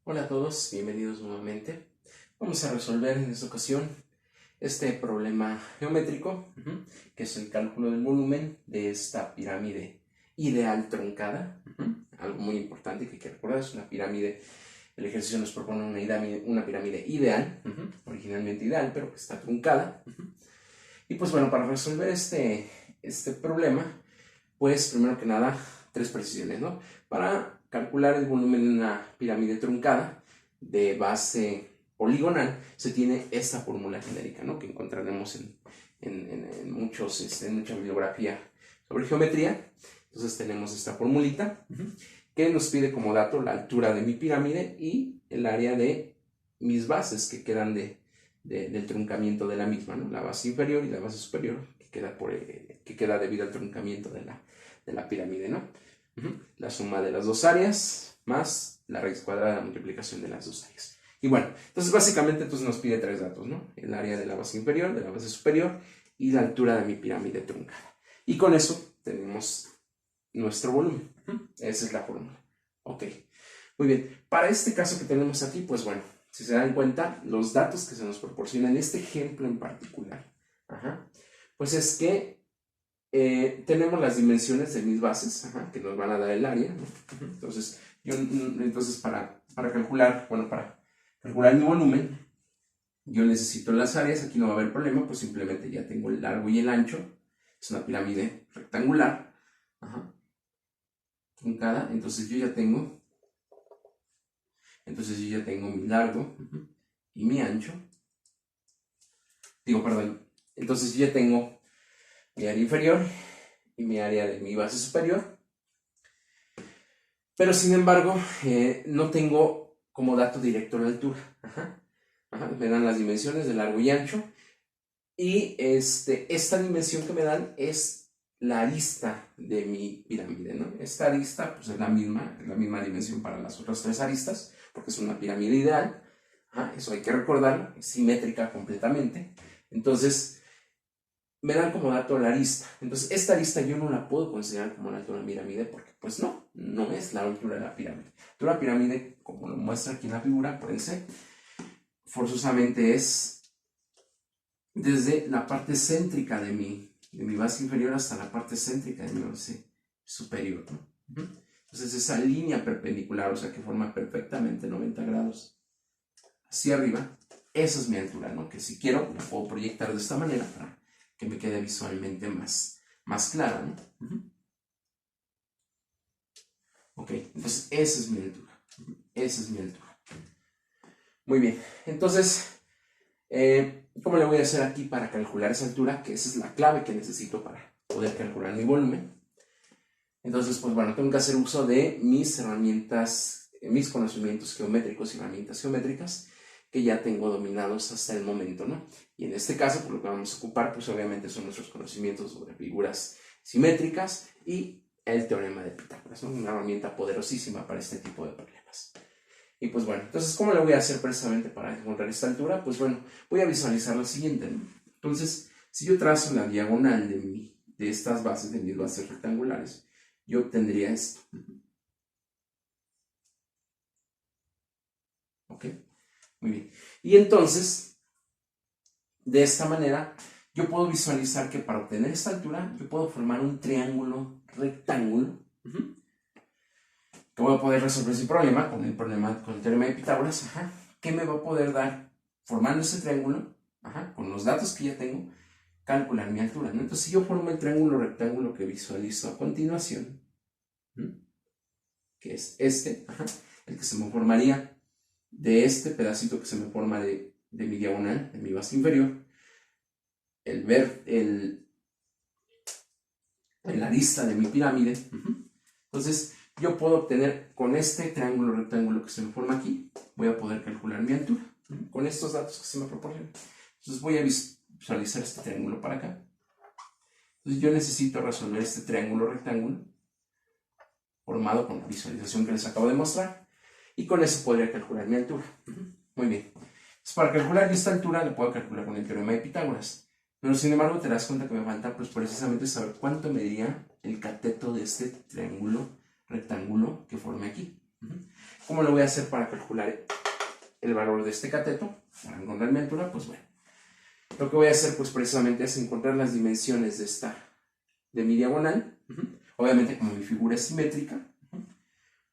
Hola a todos, bienvenidos nuevamente. Vamos a resolver en esta ocasión este problema geométrico, que es el cálculo del volumen de esta pirámide ideal truncada. Algo muy importante que hay que recordar, es una pirámide. El ejercicio nos propone una pirámide ideal, originalmente ideal, pero que está truncada. Y pues bueno, para resolver este problema, pues primero que nada, tres precisiones, ¿no? Para calcular el volumen de una pirámide truncada de base poligonal, se tiene esta fórmula genérica, ¿no? Que encontraremos en mucha bibliografía sobre geometría. Entonces tenemos esta formulita que nos pide como dato la altura de mi pirámide y el área de mis bases que quedan del truncamiento de la misma, ¿no? La base inferior y la base superior que queda debido al truncamiento de la pirámide, ¿no? La suma de las dos áreas más la raíz cuadrada de la multiplicación de las dos áreas. Y bueno, entonces básicamente nos pide tres datos, ¿no? El área de la base inferior, de la base superior y la altura de mi pirámide truncada. Y con eso tenemos nuestro volumen. Esa es la fórmula. Ok, muy bien. Para este caso que tenemos aquí, pues bueno, si se dan cuenta, los datos que se nos proporcionan en este ejemplo en particular, pues es que tenemos las dimensiones de mis bases, que nos van a dar el área, ¿no? Entonces, para calcular mi volumen, yo necesito las áreas. Aquí no va a haber problema, pues simplemente ya tengo el largo y el ancho. Es una pirámide rectangular, truncada. Entonces yo ya tengo mi largo y mi ancho. Entonces yo ya tengo mi área inferior y mi área de mi base superior. Pero sin embargo, no tengo como dato directo la altura. Me dan las dimensiones de largo y ancho. Y esta dimensión que me dan es la arista de mi pirámide, ¿no? Esta arista pues es la misma dimensión para las otras tres aristas, porque es una pirámide ideal. Eso hay que recordarlo, es simétrica completamente. Entonces, me dan como dato la arista. Entonces, esta arista yo no la puedo considerar como la altura de la pirámide porque, pues no es la altura de la pirámide. La altura de la pirámide, como lo muestra aquí en la figura, acuérdense, forzosamente es desde la parte céntrica de mi base inferior hasta la parte céntrica de mi base superior, ¿no? Entonces, esa línea perpendicular, o sea, que forma perfectamente 90 grados hacia arriba, esa es mi altura, ¿no? Que si quiero, la puedo proyectar de esta manera para que me quede visualmente más clara, ¿no? Ok, entonces esa es mi altura. Esa es mi altura. Muy bien, entonces, ¿cómo le voy a hacer aquí para calcular esa altura? Que esa es la clave que necesito para poder calcular mi volumen. Entonces, pues bueno, tengo que hacer uso de mis herramientas, mis conocimientos geométricos y herramientas geométricas que ya tengo dominados hasta el momento, ¿no? Y en este caso, por lo que vamos a ocupar, pues obviamente son nuestros conocimientos sobre figuras simétricas y el teorema de Pitágoras, ¿no? Una herramienta poderosísima para este tipo de problemas. Y pues bueno, entonces, ¿cómo le voy a hacer precisamente para encontrar esta altura? Pues bueno, voy a visualizar lo siguiente, ¿no? Entonces, si yo trazo la diagonal de estas bases, de mis bases rectangulares, yo obtendría esto. ¿Ok? Muy bien. Y entonces, de esta manera, yo puedo visualizar que para obtener esta altura, yo puedo formar un triángulo rectángulo, que voy a poder resolver ese problema con el teorema de Pitágoras, que me va a poder dar, formando ese triángulo, con los datos que ya tengo, calcular mi altura, ¿no? Entonces, si yo formo el triángulo rectángulo que visualizo a continuación, que es el que se me formaría de este pedacito que se me forma de mi diagonal, de mi base inferior, la arista de mi pirámide. Entonces, yo puedo obtener con este triángulo rectángulo que se me forma aquí, voy a poder calcular mi altura, con estos datos que se me proporcionan. Entonces, voy a visualizar este triángulo para acá. Entonces, yo necesito resolver este triángulo rectángulo formado con la visualización que les acabo de mostrar, y con eso podría calcular mi altura. Muy bien. Entonces, para calcular esta altura, la puedo calcular con el teorema de Pitágoras. Pero sin embargo, te das cuenta que me falta pues precisamente saber cuánto mediría el cateto de este triángulo rectángulo que formé aquí. ¿Cómo lo voy a hacer para calcular el valor de este cateto? Para encontrar mi altura, pues bueno. Lo que voy a hacer pues precisamente es encontrar las dimensiones de mi diagonal. Obviamente como mi figura es simétrica,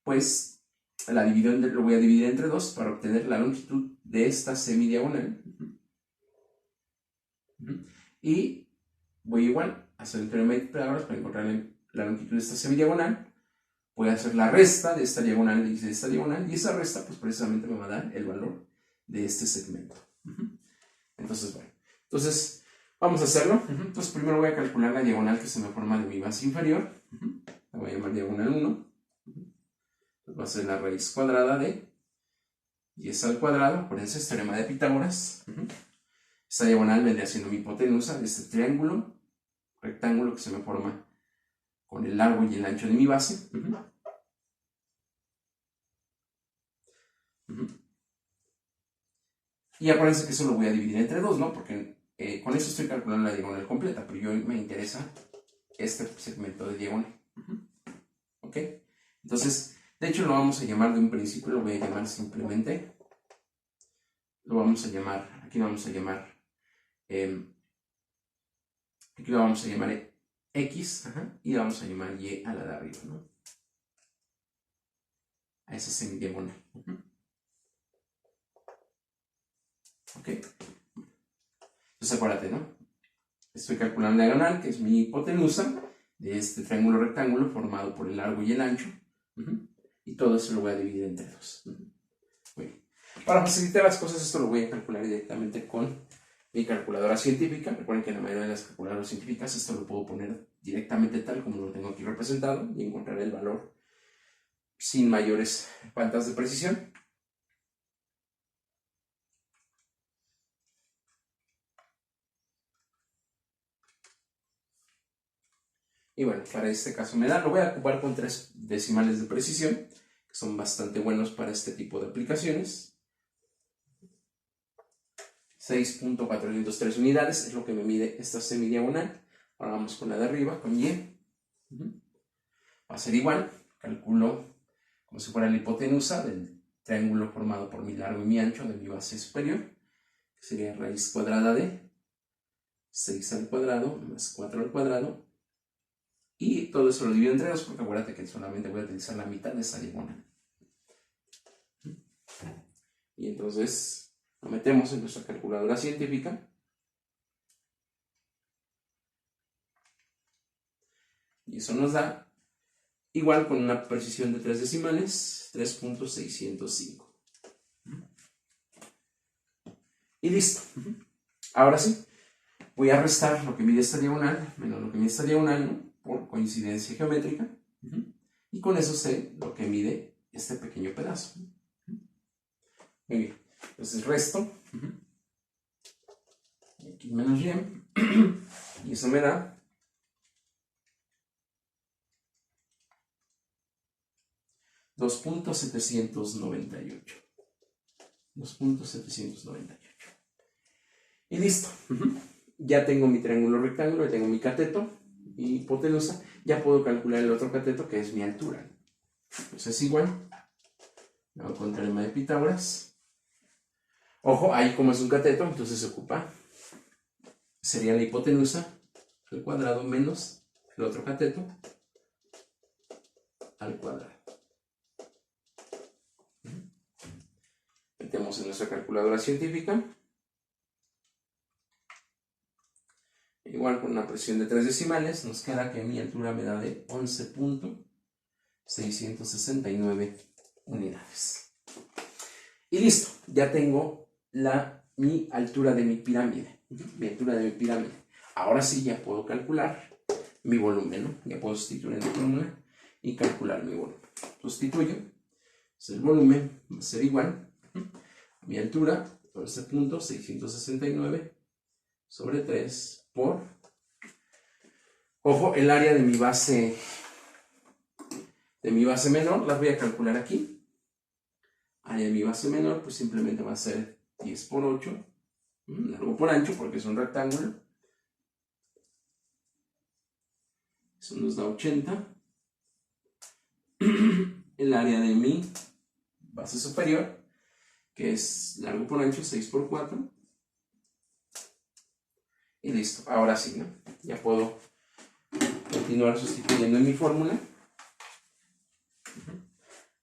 pues lo voy a dividir entre 2 para obtener la longitud de esta semidiagonal. Y voy igual a hacer el teorema de Pitágoras para encontrar la longitud de esta semidiagonal. Voy a hacer la resta de esta diagonal y de esta diagonal, y esa resta pues precisamente me va a dar el valor de este segmento. Entonces, bueno, vamos a hacerlo. Entonces primero voy a calcular la diagonal que se me forma de mi base inferior. La voy a llamar diagonal 1. Entonces va a ser la raíz cuadrada de 10 al cuadrado. Acuérdense, es teorema de Pitágoras. Esta diagonal vendría siendo mi hipotenusa de este triángulo rectángulo que se me forma con el largo y el ancho de mi base. Y acuérdense que eso lo voy a dividir entre 2, ¿no? Porque con eso estoy calculando la diagonal completa, pero yo me interesa este segmento de diagonal. ¿Ok? Entonces, de hecho lo vamos a llamar de un principio, lo voy a llamar simplemente, aquí lo vamos a llamar X, y lo vamos a llamar Y a la de arriba, ¿no? A esa semidiagonal. ¿Ok? Entonces acuérdate, ¿no? Estoy calculando la diagonal, que es mi hipotenusa de este triángulo rectángulo formado por el largo y el ancho. Y todo eso lo voy a dividir entre 2. Muy bien. Para facilitar las cosas, esto lo voy a calcular directamente con mi calculadora científica. Recuerden que en la mayoría de las calculadoras científicas esto lo puedo poner directamente tal como lo tengo aquí representado y encontrar el valor sin mayores faltas de precisión. Y bueno, para este caso lo voy a ocupar con 3 decimales de precisión, que son bastante buenos para este tipo de aplicaciones. 6.403 unidades es lo que me mide esta semidiagonal. Ahora vamos con la de arriba, con Y. Va a ser igual, calculo como si fuera la hipotenusa del triángulo formado por mi largo y mi ancho de mi base superior, que sería raíz cuadrada de 6 al cuadrado más 4 al cuadrado. Y todo eso lo divido entre 2 porque acuérdate que solamente voy a utilizar la mitad de esa diagonal. Y entonces lo metemos en nuestra calculadora científica. Y eso nos da, igual con una precisión de 3 decimales, 3.605. Y listo. Ahora sí, voy a restar lo que mide esta diagonal menos lo que mide esta diagonal, ¿no? Por coincidencia geométrica. Y con eso sé lo que mide este pequeño pedazo. Muy bien. Entonces resto. Aquí menos Y. Y eso me da 2.798. 2.798. Y listo. Ya tengo mi triángulo rectángulo, ya tengo mi cateto, mi hipotenusa. Ya puedo calcular el otro cateto, que es mi altura. Entonces es igual. Me voy con teorema de Pitágoras. Ojo, ahí como es un cateto, entonces se ocupa. Sería la hipotenusa al cuadrado menos el otro cateto al cuadrado. Metemos en nuestra calculadora científica. Igual con una precisión de 3 decimales, nos queda que mi altura me da de 11.669 unidades. Y listo, ya tengo mi altura de mi pirámide. Ahora sí ya puedo calcular mi volumen, ¿no? Ya puedo sustituir en la fórmula y calcular mi volumen. Sustituyo. Entonces el volumen va a ser igual a mi altura, 11.669 sobre 3 por, ojo, el área de mi base menor, las voy a calcular aquí. Área de mi base menor, pues simplemente va a ser 10 por 8, largo por ancho, porque es un rectángulo. Eso nos da 80. el área de mi base superior, que es largo por ancho, 6 por 4. Y listo, ahora sí, ¿no? Ya puedo continuar sustituyendo en mi fórmula.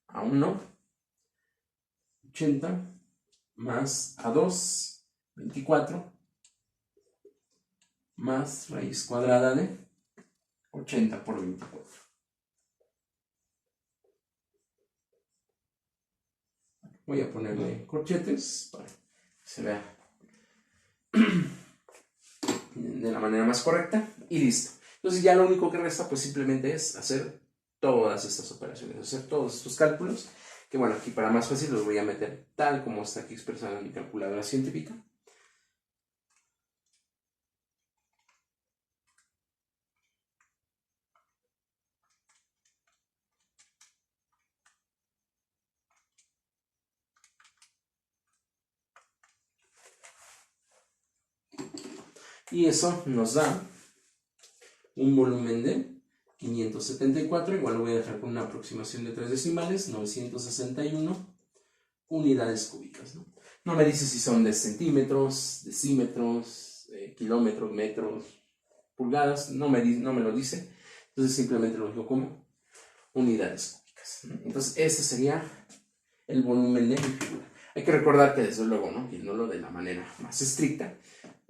Aún no. 80 más A2, 24, más raíz cuadrada de 80 por 24. Voy a ponerle corchetes para que se vea de la manera más correcta y listo. Entonces ya lo único que resta pues simplemente es hacer todas estas operaciones, hacer todos estos cálculos, que bueno, aquí para más fácil los voy a meter tal como está aquí expresado en mi calculadora científica. Y eso nos da un volumen de 574, igual lo voy a dejar con una aproximación de 3 decimales, 961 unidades cúbicas, ¿no? No me dice si son de centímetros, decímetros, kilómetros, metros, pulgadas, no me lo dice, entonces simplemente lo dejo como unidades cúbicas, ¿no? Entonces ese sería el volumen de mi figura. Hay que recordar que desde luego, ¿no? Viéndolo de la manera más estricta,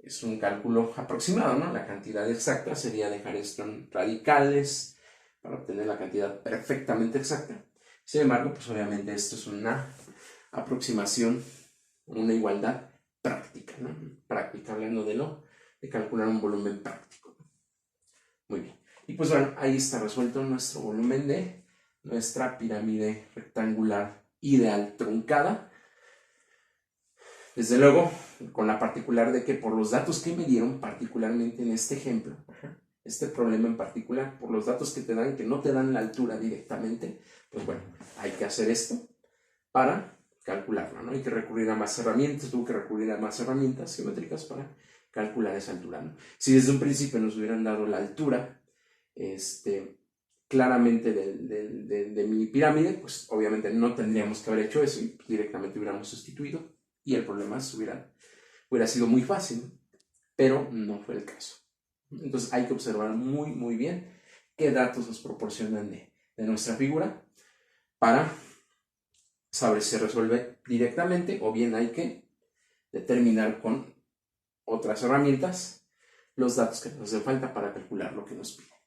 es un cálculo aproximado, ¿no? La cantidad exacta sería dejar esto en radicales para obtener la cantidad perfectamente exacta. Sin embargo, pues obviamente esto es una aproximación, una igualdad práctica, ¿no? Práctica, hablando de calcular un volumen práctico. Muy bien. Y pues bueno, ahí está resuelto nuestro volumen de nuestra pirámide rectangular ideal truncada. Desde luego, con la particular de que por los datos que me dieron, particularmente en este ejemplo, este problema en particular, por los datos que te dan, que no te dan la altura directamente, pues bueno, hay que hacer esto para calcularla, ¿no? Hay que recurrir a más herramientas, tuvo que recurrir a más herramientas geométricas para calcular esa altura, ¿no? Si desde un principio nos hubieran dado la altura, claramente de mi pirámide, pues obviamente no tendríamos que haber hecho eso y directamente hubiéramos sustituido y el problema hubiera sido muy fácil, pero no fue el caso. Entonces hay que observar muy bien qué datos nos proporcionan de nuestra figura para saber si se resuelve directamente o bien hay que determinar con otras herramientas los datos que nos hacen falta para calcular lo que nos pide.